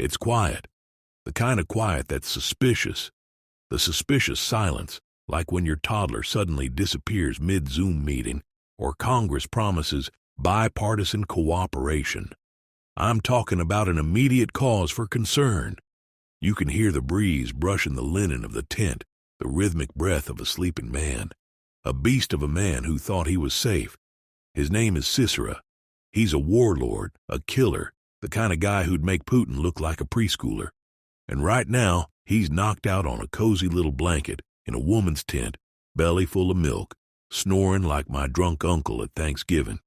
It's quiet, the kind of quiet that's suspicious, the suspicious silence, like when your toddler suddenly disappears mid-Zoom meeting or Congress promises bipartisan cooperation. I'm talking about an immediate cause for concern. You can hear the breeze brushing the linen of the tent, the rhythmic breath of a sleeping man, a beast of a man who thought he was safe. His name is Sisera. He's a warlord, a killer, the kind of guy who'd make Putin look like a preschooler. And right now, he's knocked out on a cozy little blanket in a woman's tent, belly full of milk, snoring like my drunk uncle at Thanksgiving.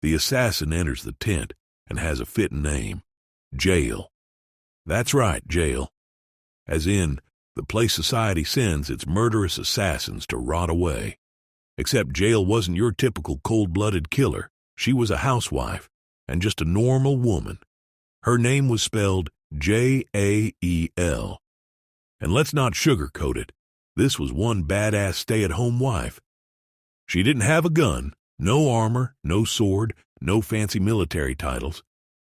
The assassin enters the tent and has a fitting name, Jael. That's right, Jael. As in, the place society sends its murderous assassins to rot away. Except Jael wasn't your typical cold-blooded killer. She was a housewife, and just a normal woman. Her name was spelled Jael. And let's not sugarcoat it. This was one badass stay-at-home wife. She didn't have a gun, no armor, no sword, no fancy military titles.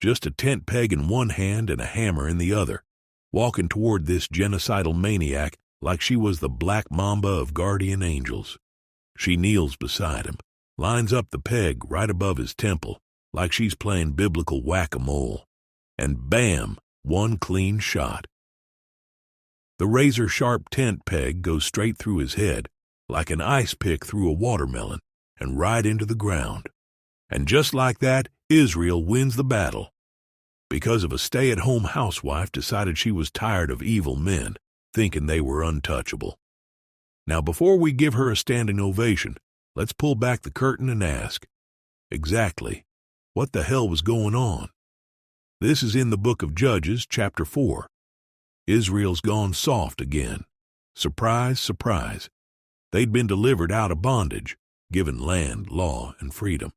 Just a tent peg in one hand and a hammer in the other, walking toward this genocidal maniac like she was the Black Mamba of guardian angels. She kneels beside him, lines up the peg right above his temple, like she's playing biblical whack-a-mole. And bam, one clean shot. The razor-sharp tent peg goes straight through his head, like an ice pick through a watermelon, and right into the ground. And just like that, Israel wins the battle. Because of a stay-at-home housewife decided she was tired of evil men, thinking they were untouchable. Now, before we give her a standing ovation, let's pull back the curtain and ask, exactly, what the hell was going on? This is in the book of Judges, chapter 4. Israel's gone soft again. Surprise, surprise. They'd been delivered out of bondage, given land, law, and freedom,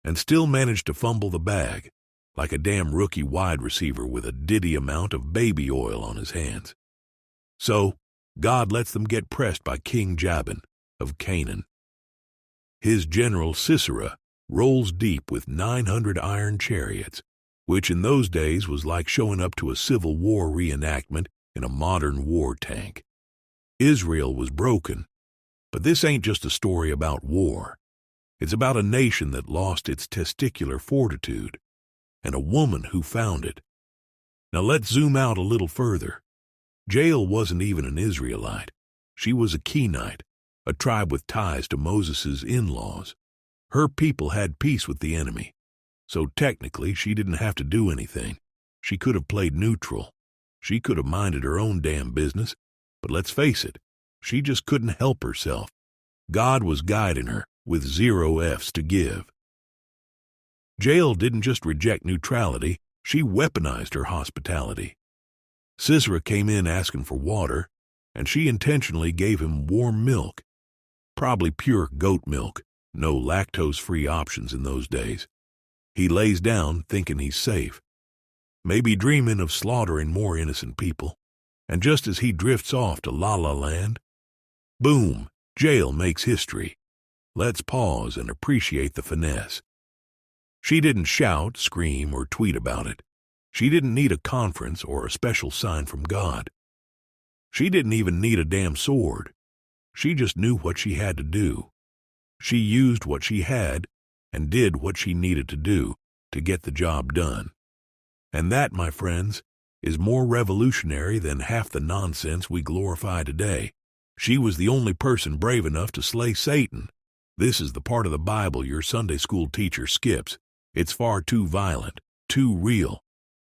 and still managed to fumble the bag, like a damn rookie wide receiver with a ditty amount of baby oil on his hands. So, God lets them get pressed by King Jabin of Canaan. His general Sisera rolls deep with 900 iron chariots, which in those days was like showing up to a Civil War reenactment in a modern war tank. Israel was broken, but this ain't just a story about war. It's about a nation that lost its testicular fortitude, and a woman who found it. Now let's zoom out a little further. Jael wasn't even an Israelite. She was a Kenite, a tribe with ties to Moses' in-laws. Her people had peace with the enemy, so technically she didn't have to do anything. She could have played neutral. She could have minded her own damn business, but let's face it, she just couldn't help herself. God was guiding her with 0 F's to give. Jael didn't just reject neutrality, she weaponized her hospitality. Sisera came in asking for water, and she intentionally gave him warm milk. Probably pure goat milk, no lactose-free options in those days. He lays down thinking he's safe, maybe dreaming of slaughtering more innocent people, and just as he drifts off to La-La Land, boom, Jael makes history. Let's pause and appreciate the finesse. She didn't shout, scream, or tweet about it. She didn't need a conference or a special sign from God. She didn't even need a damn sword. She just knew what she had to do. She used what she had and did what she needed to do to get the job done. And that, my friends, is more revolutionary than half the nonsense we glorify today. She was the only person brave enough to slay Satan. This is the part of the Bible your Sunday school teacher skips. It's far too violent, too real.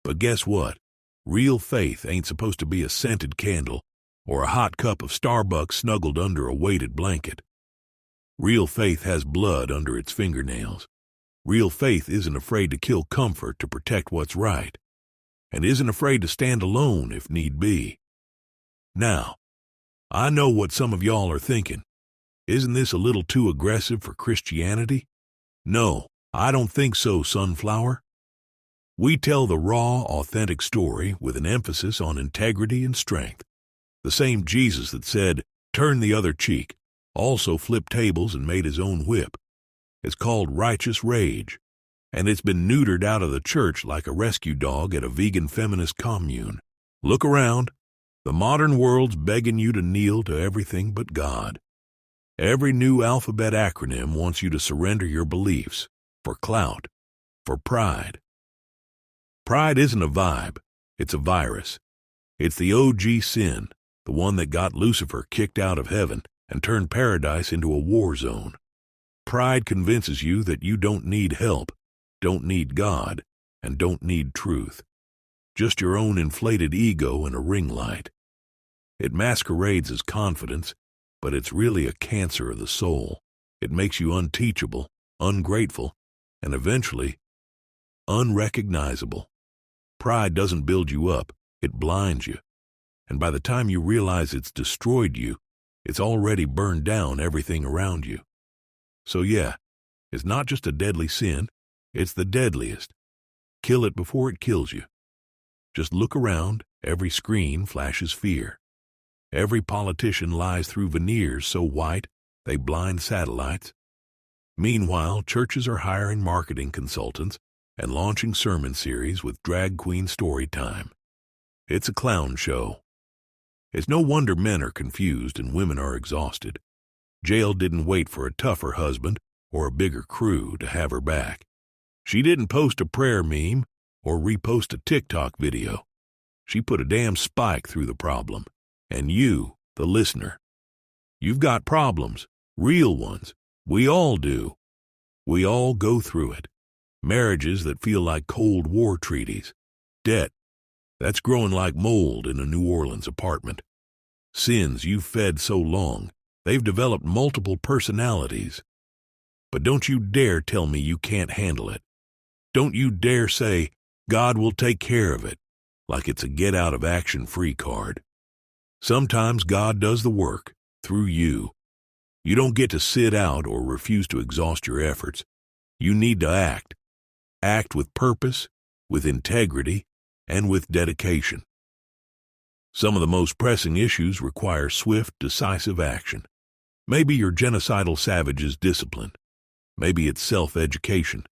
But guess what? Real faith ain't supposed to be a scented candle or a hot cup of Starbucks snuggled under a weighted blanket. Real faith has blood under its fingernails. Real faith isn't afraid to kill comfort to protect what's right, and isn't afraid to stand alone if need be. Now, I know what some of y'all are thinking. Isn't this a little too aggressive for Christianity? No, I don't think so, Sunflower. We tell the raw, authentic story with an emphasis on integrity and strength. The same Jesus that said, "Turn the other cheek," also flipped tables and made his own whip. It's called righteous rage. and it's been neutered out of the church like a rescue dog at a vegan feminist commune. Look around. The modern world's begging you to kneel to everything but God. Every new alphabet acronym wants you to surrender your beliefs for clout, for pride. Pride isn't a vibe, it's a virus. It's the OG sin, the one that got Lucifer kicked out of heaven and turned paradise into a war zone. Pride convinces you that you don't need help, don't need God, and don't need truth. Just your own inflated ego and a ring light. It masquerades as confidence, but it's really a cancer of the soul. It makes you unteachable, ungrateful, and eventually unrecognizable. Pride doesn't build you up, it blinds you. And by the time you realize it's destroyed you, it's already burned down everything around you. So yeah, it's not just a deadly sin, it's the deadliest. Kill it before it kills you. Just look around, every screen flashes fear. Every politician lies through veneers so white they blind satellites. Meanwhile, churches are hiring marketing consultants and launching sermon series with drag queen story time. It's a clown show. It's no wonder men are confused and women are exhausted. Jael didn't wait for a tougher husband or a bigger crew to have her back. She didn't post a prayer meme or repost a TikTok video. She put a damn spike through the problem. And you, the listener, you've got problems, real ones. We all do. We all go through it. Marriages that feel like Cold War treaties. Debt that's growing like mold in a New Orleans apartment. Sins you've fed so long, they've developed multiple personalities. But don't you dare tell me you can't handle it. Don't you dare say, God will take care of it, like it's a get-out-of-action-free card. Sometimes God does the work, through you. You don't get to sit out or refuse to exhaust your efforts. You need to act. Act with purpose, with integrity, and with dedication. Some of the most pressing issues require swift, decisive action. Maybe your genocidal savage's discipline. Maybe it's self-education.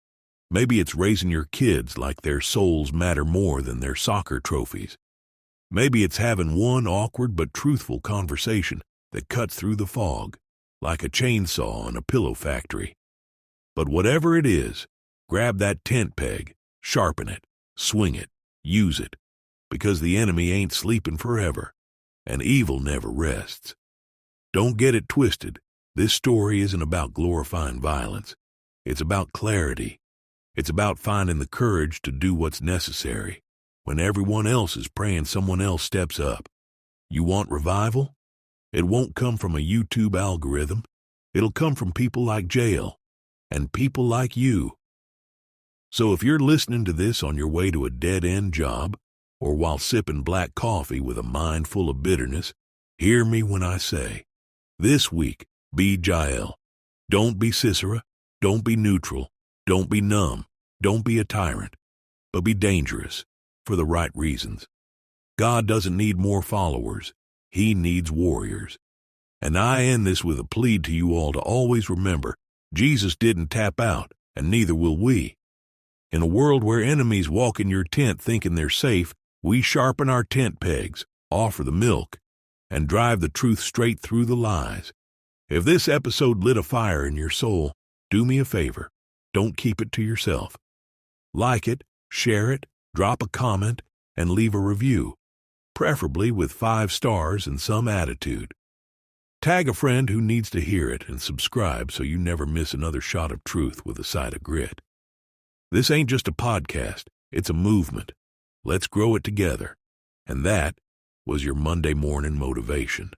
Maybe it's raising your kids like their souls matter more than their soccer trophies. Maybe it's having one awkward but truthful conversation that cuts through the fog, like a chainsaw in a pillow factory. But whatever it is, grab that tent peg, sharpen it, swing it, use it, because the enemy ain't sleeping forever, and evil never rests. Don't get it twisted. This story isn't about glorifying violence. It's about clarity. It's about finding the courage to do what's necessary when everyone else is praying someone else steps up. You want revival? It won't come from a YouTube algorithm. It'll come from people like Jael and people like you. So if you're listening to this on your way to a dead-end job or while sipping black coffee with a mind full of bitterness, hear me when I say, this week, be Jael. Don't be Sisera. Don't be neutral. Don't be numb. Don't be a tyrant. But be dangerous for the right reasons. God doesn't need more followers. He needs warriors. And I end this with a plea to you all to always remember, Jesus didn't tap out, and neither will we. In a world where enemies walk in your tent thinking they're safe, we sharpen our tent pegs, offer the milk, and drive the truth straight through the lies. If this episode lit a fire in your soul, do me a favor. Don't keep it to yourself. Like it, share it, drop a comment, and leave a review, preferably with 5 stars and some attitude. Tag a friend who needs to hear it and subscribe so you never miss another shot of truth with a side of grit. This ain't just a podcast, it's a movement. Let's grow it together. And that was your Monday morning motivation.